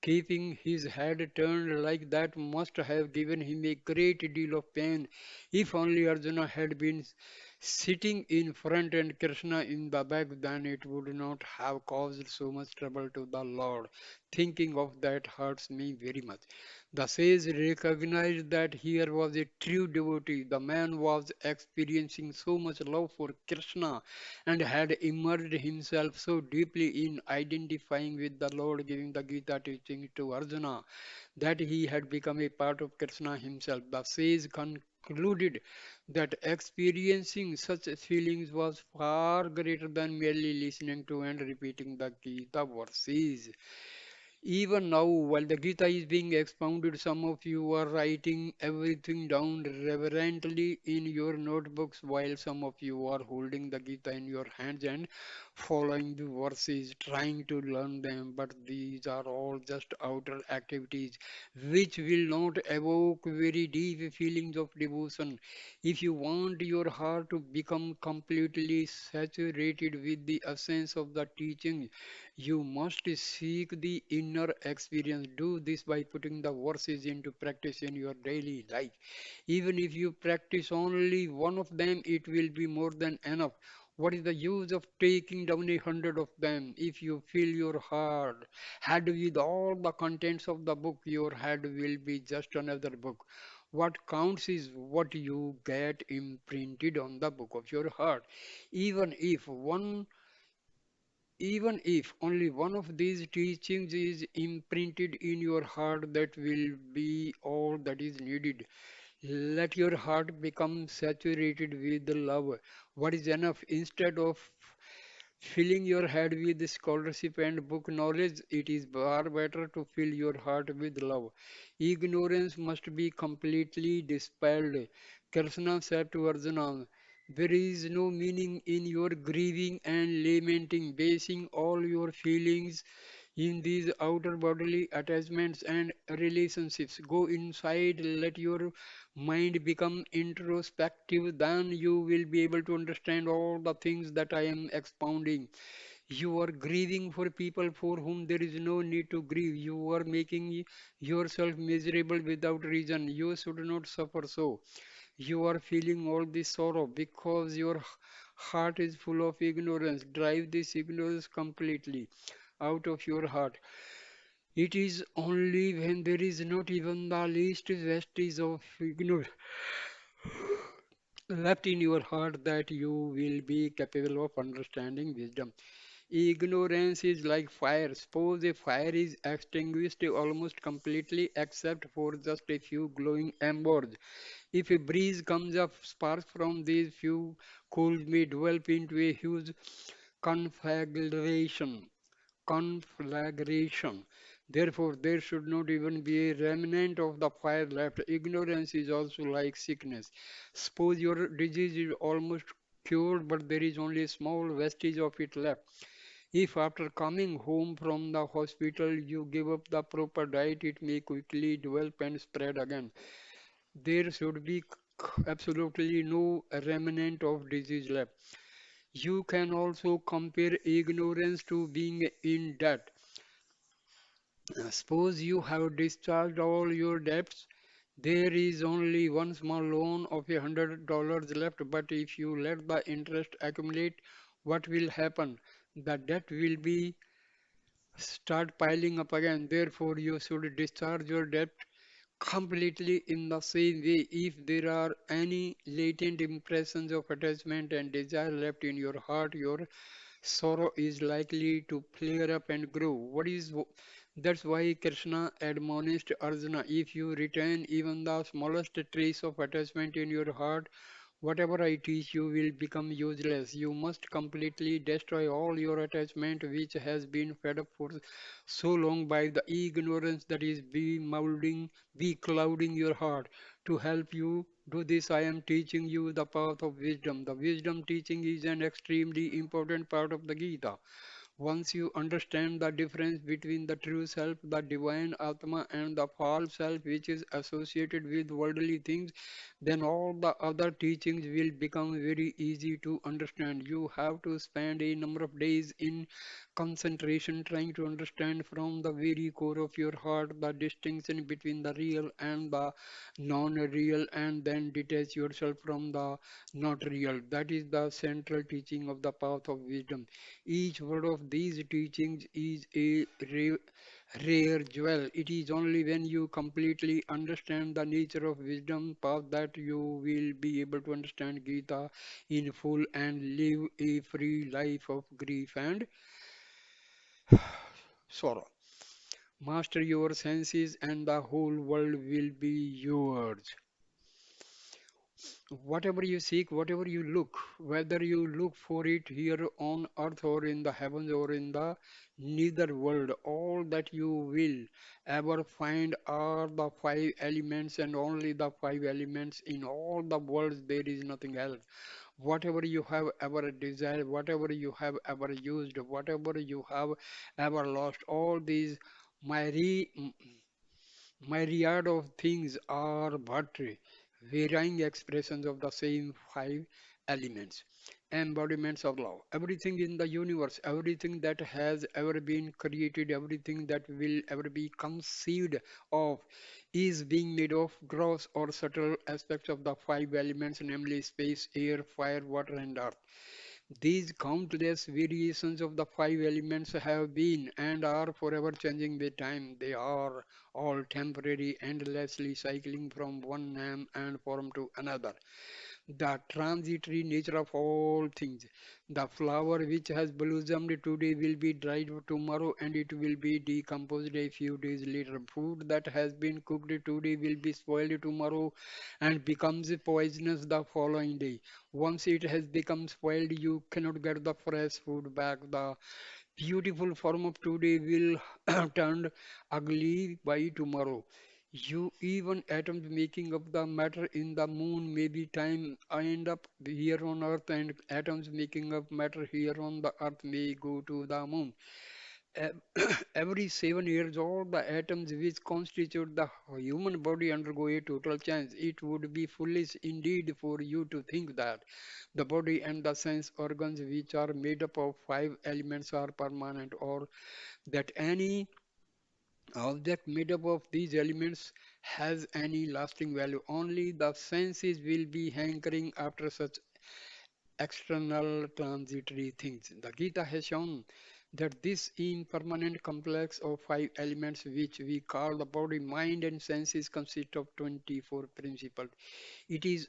Speaker 1: Keeping his head turned like that must have given him a great deal of pain. If only Arjuna had been sitting in front and Krishna in the back, then it would not have caused so much trouble to the Lord. Thinking of that hurts me very much. The sage recognized that here was a true devotee. The man was experiencing so much love for Krishna and had immersed himself so deeply in identifying with the Lord, giving the Gita teaching to Arjuna, that he had become a part of Krishna himself. The sage concluded that experiencing such feelings was far greater than merely listening to and repeating the Gita verses. Even now, while the Gita is being expounded, some of you are writing everything down reverently in your notebooks, while some of you are holding the Gita in your hands and following the verses, trying to learn them. But these are all just outer activities which will not evoke very deep feelings of devotion. If you want your heart to become completely saturated with the essence of the teaching, you must seek the inner experience. Do this by putting the verses into practice in your daily life. Even if you practice only one of them, it will be more than enough. What is the use of taking down 100 of them? If you fill your head with all the contents of the book, your head will be just another book. What counts is what you get imprinted on the book of your heart. Even if one even if only one of these teachings is imprinted in your heart, that will be all that is needed. Let your heart become saturated with the love. What is enough? Instead of filling your head with scholarship and book knowledge, it is far better to fill your heart with love. Ignorance must be completely dispelled. Krishna said to Arjuna, "There is no meaning in your grieving and lamenting, basing all your feelings in these outer bodily attachments and relationships. Go inside, let your mind become introspective, then you will be able to understand all the things that I am expounding. You are grieving for people for whom there is no need to grieve. You are making yourself miserable without reason. You should not suffer so. You are feeling all this sorrow because your heart is full of ignorance. Drive this ignorance completely out of your heart. It is only when there is not even the least vestige of ignorance left in your heart that you will be capable of understanding wisdom. Ignorance is like fire. Suppose a fire is extinguished almost completely except for just a few glowing embers. If a breeze comes up, sparks from these few coals may develop into a huge conflagration conflagration. Therefore, there should not even be a remnant of the fire left. Ignorance is also like sickness. Suppose your disease is almost cured, but there is only a small vestige of it left. If after coming home from the hospital you give up the proper diet, it may quickly develop and spread again. There should be absolutely no remnant of disease left. You can also compare ignorance to being in debt. Suppose you have discharged all your debts. There is only one small loan of $100 left, but if you let the interest accumulate, what will happen? the debt will be start piling up again. Therefore, you should discharge your debt completely in the same way. If there are any latent impressions of attachment and desire left in your heart, your sorrow is likely to flare up and grow. That's why Krishna admonished Arjuna, if you retain even the smallest trace of attachment in your heart, whatever I teach you will become useless. You must completely destroy all your attachment which has been fed up for so long by the ignorance that is be clouding your heart. To help you do this, I am teaching you the path of wisdom. The wisdom teaching is an extremely important part of the Gita. Once you understand the difference between the true self, the divine Atma, and the false self which is associated with worldly things, then all the other teachings will become very easy to understand. You have to spend a number of days in concentration trying to understand from the very core of your heart the distinction between the real and the non-real, and then detach yourself from the not real. That is the central teaching of the path of wisdom. Each word of these teachings is a rare jewel. It is only when you completely understand the nature of wisdom path that you will be able to understand Gita in full and live a free life of grief and sorrow. Master your senses and the whole world will be yours. Whatever you seek, whatever you look, whether you look for it here on earth or in the heavens or in the nether world, all that you will ever find are the five elements and only the five elements in all the worlds. There is nothing else. Whatever you have ever desired, whatever you have ever used, whatever you have ever lost, all these myri- myriad of things are but varying expressions of the same five elements, embodiments of love. Everything in the universe, everything that has ever been created, everything that will ever be conceived of is being made of gross or subtle aspects of the five elements, namely space, air, fire, water, and earth. These countless variations of the five elements have been and are forever changing with time. They are all temporary, endlessly cycling from one name and form to another. The transitory nature of all things. The flower which has blossomed today will be dried tomorrow and it will be decomposed a few days later. Food that has been cooked today will be spoiled tomorrow and becomes poisonous the following day. Once it has become spoiled, you cannot get the fresh food back. The beautiful form of today will turn ugly by tomorrow. You even atoms making up the matter in the moon maybe time end up here on earth and atoms making up matter here on the earth may go to the moon. Ev- Every 7 years, all the atoms which constitute the human body undergo a total change. It would be foolish indeed for you to think that the body and the sense organs, which are made up of five elements, are permanent, or that any object made up of these elements has any lasting value. Only the senses will be hankering after such external transitory things. The Gita has shown that this impermanent complex of five elements which we call the body, mind and senses consist of 24 principles. It is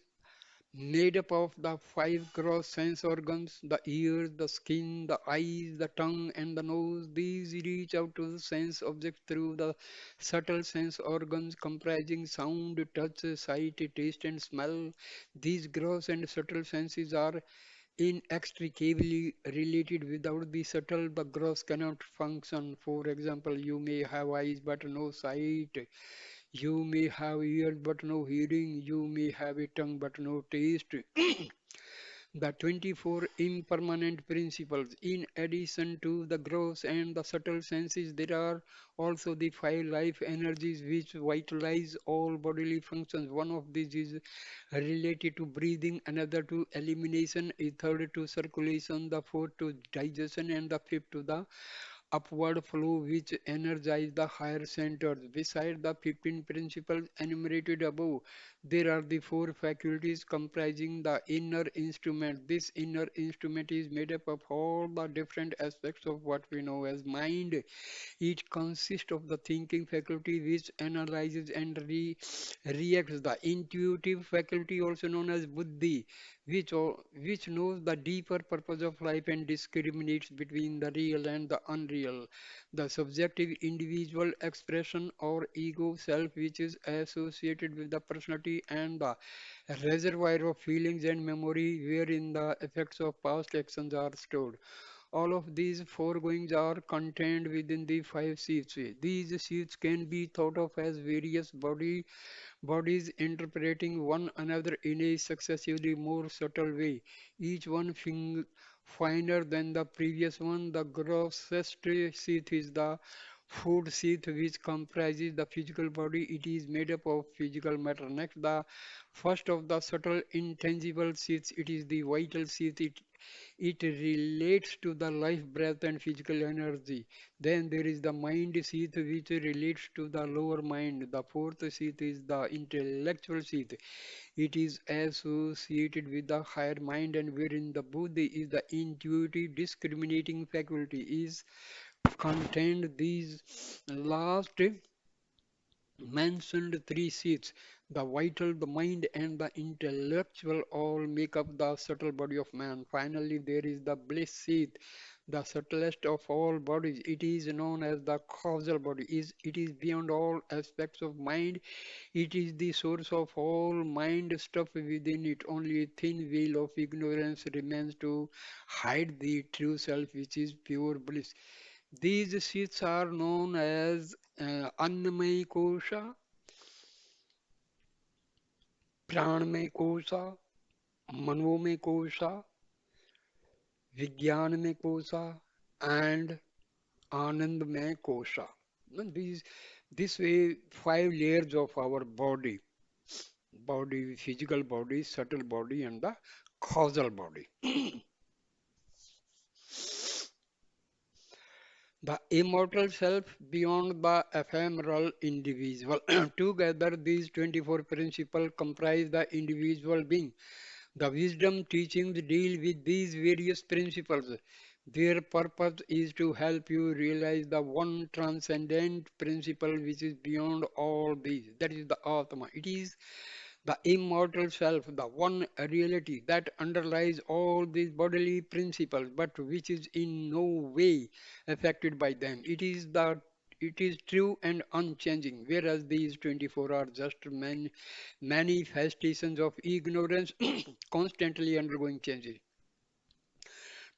Speaker 1: made up of the five gross sense organs, the ears, the skin, the eyes, the tongue, and the nose. These reach out to the sense objects through the subtle sense organs comprising sound, touch, sight, taste, and smell. These gross and subtle senses are inextricably related. Without the subtle, the gross cannot function. For example, you may have eyes but no sight. You may have ears but no hearing. You may have a tongue but no taste. The 24 impermanent principles. In addition to the gross and the subtle senses, there are also the five life energies which vitalize all bodily functions. One of these is related to breathing, another to elimination, a third to circulation, the fourth to digestion, and the fifth to the upward flow which energize the higher centers. Beside the 15 principles enumerated above, There are the four faculties comprising the inner instrument. This inner instrument is made up of all the different aspects of what we know as mind. It consists of the thinking faculty which analyzes and reacts, the intuitive faculty also known as buddhi, which knows the deeper purpose of life and discriminates between the real and the unreal, the subjective individual expression or ego self which is associated with the personality, and the reservoir of feelings and memory wherein the effects of past actions are stored. All of these foregoings are contained within the five seats. These seats can be thought of as various bodies interpreting one another in a successively more subtle way, each one finer than the previous one. The grossest seat is the food seat, which comprises the physical body. It is made up of physical matter. Next, the first of the subtle intangible seats, it is the vital seat. It relates to the life, breath, and physical energy. Then there is the mind seat, which relates to the lower mind. The fourth seat is the intellectual seat. It is associated with the higher mind, and wherein the buddhi is the intuitive discriminating faculty is contained. These last mentioned three seats, the vital, the mind, and the intellectual, all make up the subtle body of man. Finally, there is the bliss seat, the subtlest of all bodies. It is known as the causal body. It is beyond all aspects of mind. It is the source of all mind stuff within it. Only a thin veil of ignorance remains to hide the true self, which is pure bliss. These seats are known as Annamay Kosha, Pranamay Kosha, Manomay Kosha, Vigyanamay Kosha, and Anandamay Kosha. And this way, five layers of our body, physical body, subtle body, and the causal body. The immortal self beyond the ephemeral individual. Together, these 24 principles comprise the individual being. The wisdom teachings deal with these various principles. Their purpose is to help you realize the one transcendent principle which is beyond all these. That is the Atma. It is the immortal self, the one reality that underlies all these bodily principles, but which is in no way affected by them. It is true and unchanging, whereas these 24 are just manifestations of ignorance constantly undergoing changes.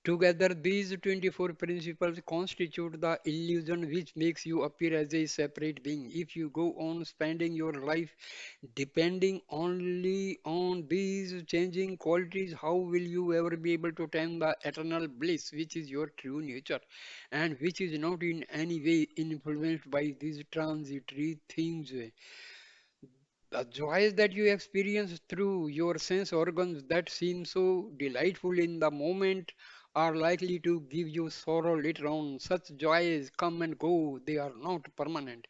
Speaker 1: Together, these 24 principles constitute the illusion which makes you appear as a separate being. If you go on spending your life depending only on these changing qualities, how will you ever be able to attain the eternal bliss, which is your true nature, and which is not in any way influenced by these transitory things? The joys that you experience through your sense organs that seem so delightful in the moment are likely to give you sorrow later on. Such joys come and go, they are not permanent.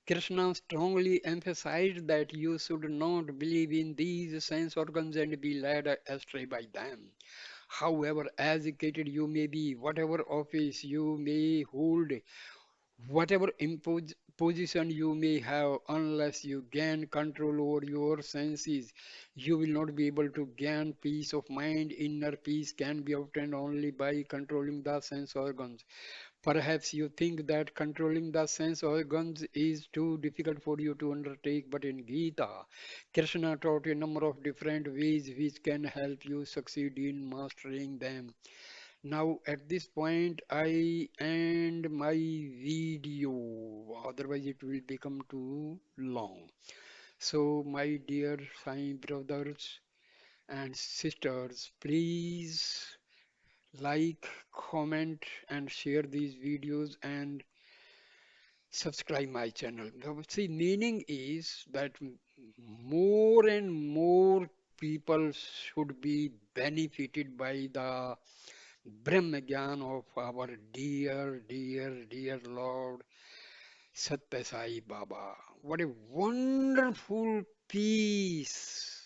Speaker 1: Krishna strongly emphasized that you should not believe in these sense organs and be led astray by them. However educated you may be, whatever office you may hold, whatever position you may have, unless you gain control over your senses, you will not be able to gain peace of mind. Inner peace can be obtained only by controlling the sense organs. Perhaps you think that controlling the sense organs is too difficult for you to undertake, but in Gita, Krishna taught a number of different ways which can help you succeed in mastering them. Now, at this point, I end my video, otherwise, it will become too long. So, my dear Sai brothers and sisters, please like, comment, and share these videos and subscribe my channel. Now, see, meaning is that more and more people should be benefited by the Brahma Gyan of our dear Lord Satya Sai Baba. What a wonderful peace.